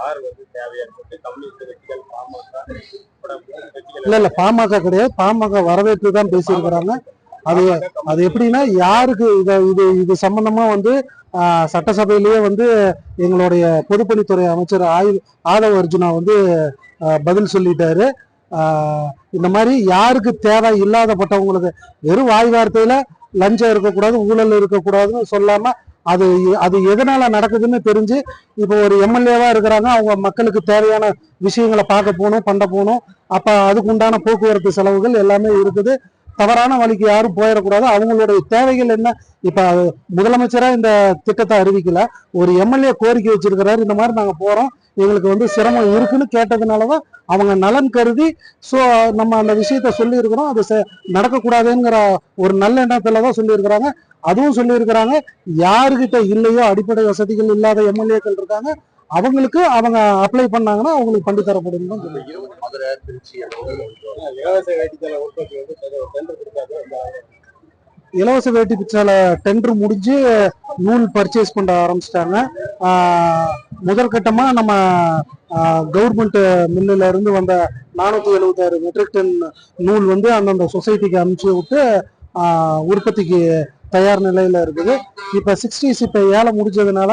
யார் வந்து தேவையான்னு சொல்லிட்டு கம்யூனிஸ்ட் கட்சிகள், பாமக, இல்ல பாமக கிடையாது. பாமக வரவேற்று தான் பேசியிருக்கிறாங்க. அது அது எப்படின்னா யாருக்கு இது சம்பந்தமா வந்து சட்டசபையிலேயே வந்து எங்களுடைய பொதுப்பணித்துறை அமைச்சர் ஆதவ அர்ஜுனா வந்து பதில் சொல்லிட்டாரு. இந்த மாதிரி யாருக்கு தேவை இல்லாதப்பட்டவங்களுக்கு வெறும் வாய் வார்த்தையில லஞ்சம் இருக்கக்கூடாது, ஊழல் இருக்கக்கூடாதுன்னு சொல்லாம அது அது எதனால நடக்குதுன்னு தெரிஞ்சு இப்போ ஒரு எம்எல்ஏவா இருக்கிறாங்க, அவங்க மக்களுக்கு தேவையான விஷயங்களை பார்க்க போகணும், பண்ண போகணும். அப்ப அதுக்கு உண்டான போக்குவரத்து செலவுகள் எல்லாமே இருக்குது. தவறான வழிக்கு யாரும் போயிடக்கூடாது. அவங்களுடைய தேவைகள் என்ன? இப்ப முதலமைச்சரா இந்த திட்டத்தை அறிவிக்கல, ஒரு எம்எல்ஏ கோரிக்கை வச்சிருக்கிறாரு, இந்த மாதிரி நாங்க போறோம், எங்களுக்கு வந்து சிரமம் இருக்குன்னு கேட்டதுனாலதான் அவங்க நலன் கருதி நம்ம அந்த விஷயத்த சொல்லி இருக்கிறோம். அது நடக்கக்கூடாதுங்கிற ஒரு நல்ல எண்ணத்துலதான் சொல்லி இருக்கிறாங்க. அதுவும் சொல்லி இருக்கிறாங்க, யாருகிட்ட இல்லையோ அடிப்படை வசதிகள் இல்லாத எம்எல்ஏக்கள் இருக்காங்க, அவங்களுக்கு அவங்க அப்ளை பண்ணாங்கன்னா அவங்களுக்கு பண்ணி தரப்படும். மதுரை, திருச்சி இலவச வேட்டிச்சாலை உற்பத்தி இலவச வேட்டி பிச்சாலை டெண்டர் முடிஞ்சு நூல் பர்ச்சேஸ் பண்ண ஆரம்பிச்சிட்டாங்க. முதல் கட்டமா நம்ம கவர்மெண்ட் மில்லுல இருந்து வந்த 476 மெட்ரிக் டன் நூல் வந்து அந்தந்த சொசைட்டிக்கு அனுப்பிச்சு விட்டு உற்பத்திக்கு தயார் நிலையில இருக்குது. இப்ப 60s இப்ப ஏழை முடிஞ்சதுனால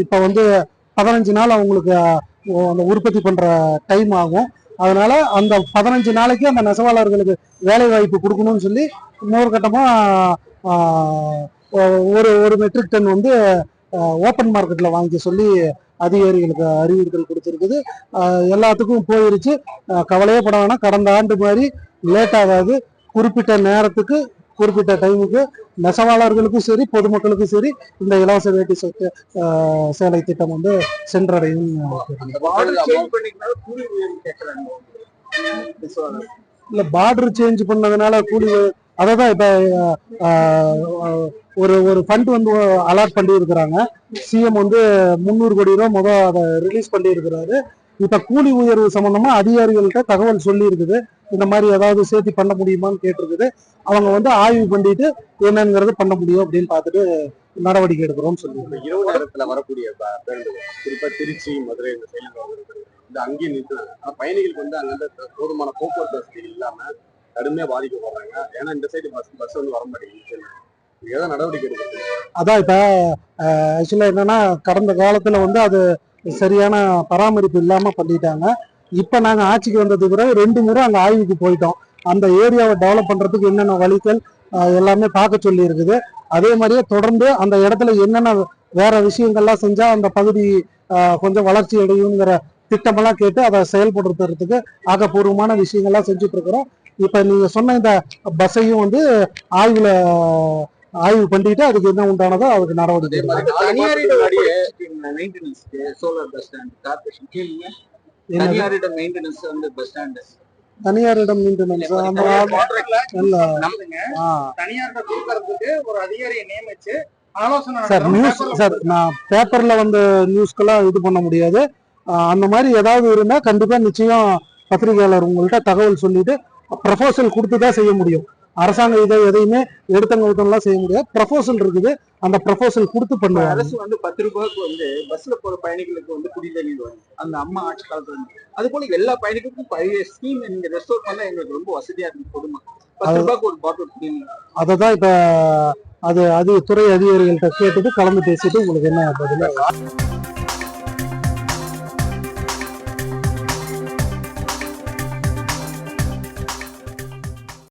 இப்ப வந்து 15 நாள் அவங்களுக்கு அந்த உற்பத்தி பண்ற டைம் ஆகும். அதனால அந்த 15 நாளைக்கு அந்த நெசவாளர்களுக்கு வேலை வாய்ப்பு கொடுக்கணும்னு சொல்லி இன்னொரு கட்டமா ஒரு மெட்ரிக் டன் வந்து ஓப்பன் மார்க்கெட்ல வாங்கி சொல்லி அதிகாரிகளுக்கு அறிவுறுத்தல் கொடுத்துருக்குது. எல்லாத்துக்கும் போயிருச்சு, கவலையே பட வேணாம். கடந்த ஆண்டு மாதிரி லேட் ஆகாது. குறிப்பிட்ட நேரத்துக்கு குறிப்பிட்ட டைமுக்கு நெசவாளர்களுக்கும் சரி பொதுமக்களுக்கும் சரி இந்த இலவச வேட்டி சேலை திட்டம் வந்து சென்றடையும். இல்ல பார்டர் சேஞ்ச் பண்ணதுனால கூலி அததான் இப்ப ஒரு ஃபண்ட் வந்து அலாட் பண்ணி இருக்கிறாங்க. சிஎம் வந்து 300 கோடி ரூபாய் அதை ரிலீஸ் பண்ணி இருக்கிறாரு. இப்ப கூலி உயர்வு சம்பந்தமா அதிகாரிகள்கிட்ட தகவல் சொல்லி இருக்குது. இந்த மாதிரி ஏதாவது சேர்த்து பண்ண முடியுமான்னு கேட்டிருக்குது. அவங்க வந்து ஆய்வு பண்ணிட்டு என்னங்கிறது பண்ண முடியும் அப்படின்னு பார்த்துட்டு நடவடிக்கை எடுக்கிறோம்னு சொல்லுவாங்க. இரவு நேரத்துல வரக்கூடிய பேருந்துகள் குறிப்பா திருச்சி, மதுரை இந்த செயல்பாடு அங்கேயே நிறுத்துறாங்க. ஆனா பயணிகளுக்கு வந்து அங்கிருந்து போதுமான போக்குவரத்து வசதிகள் இல்லாம கடுமையா பாதிக்கப்படுறாங்க. ஏன்னா இந்த சைடு பஸ் வந்து வர மாட்டேங்குது. ஏதாவது நடவடிக்கை எடுக்கிறது. அதான் இப்ப ஆக்சுவலா என்னன்னா கடந்த காலத்துல வந்து அது சரியான பராமரிப்பு இல்லாம பண்ணிட்டாங்க. இப்ப நாங்க ஆட்சிக்கு வந்ததுக்கு பிறகு 2 முறை அங்க ஆய்வுக்கு போயிட்டோம். அந்த ஏரியாவை டெவலப் பண்றதுக்கு என்னென்ன வழிகள் எல்லாமே பார்க்க சொல்லி இருக்குது. அதே மாதிரியே தொடர்ந்து அந்த இடத்துல என்னென்ன வேற விஷயங்கள்லாம் செஞ்சா அந்த பகுதி கொஞ்சம் வளர்ச்சி அடையுங்கிற திட்டமெல்லாம் கேட்டு அதை செயல்படுத்துறதுக்கு ஆக்கப்பூர்வமான விஷயங்கள்லாம் செஞ்சுட்டு இருக்கிறோம். இப்ப நீங்க சொன்ன இந்த பஸ்ஸையும் வந்து ஆய்வு பண்ணிட்டு அதுக்கு என்ன உண்டானதோ அதுக்கு நடவடிக்கை. தனியாரிடம் மெயின்டெனன்ஸ் சார் நியூஸ் சார் நான் பேப்பர்ல வந்து நியூஸ்க்கெல்லாம் இது பண்ண முடியாது. அந்த மாதிரி ஏதாவது இருந்தா கண்டிப்பா நிச்சயம் பத்திரிகையாளர் உங்கள்கிட்ட தகவல் சொல்லிட்டு ப்ரொபோசல் கொடுத்துதான் செய்ய முடியும். அரசாங்கம் இதை எதையுமே எடுத்தங்கெல்லாம் செய்ய முடியாது. ப்ரொபோசல் இருக்குது, அந்த ப்ரொபோசல் கொடுத்து பண்ணுவாங்க. அரசு வந்து 10 ரூபாய்க்கு வந்து பஸ்ல போற பயணிகளுக்கு வந்து குடிநீர் அந்த அம்மா ஆட்சி காலத்துல அது போல எல்லா பயணிகளுக்கும் பழைய ஸ்கீம் நீங்க ரெஸ்டோர் பண்ணா எங்களுக்கு ரொம்ப வசதியா இருக்கு. பொதுமக்கள் 10 ரூபாய்க்கு ஒரு பாட்டில் குடிநீர். அததான் இப்ப அது துறை அதிகாரிகள்கிட்ட கேட்டுட்டு கலந்து பேசிட்டு உங்களுக்கு என்ன பதில்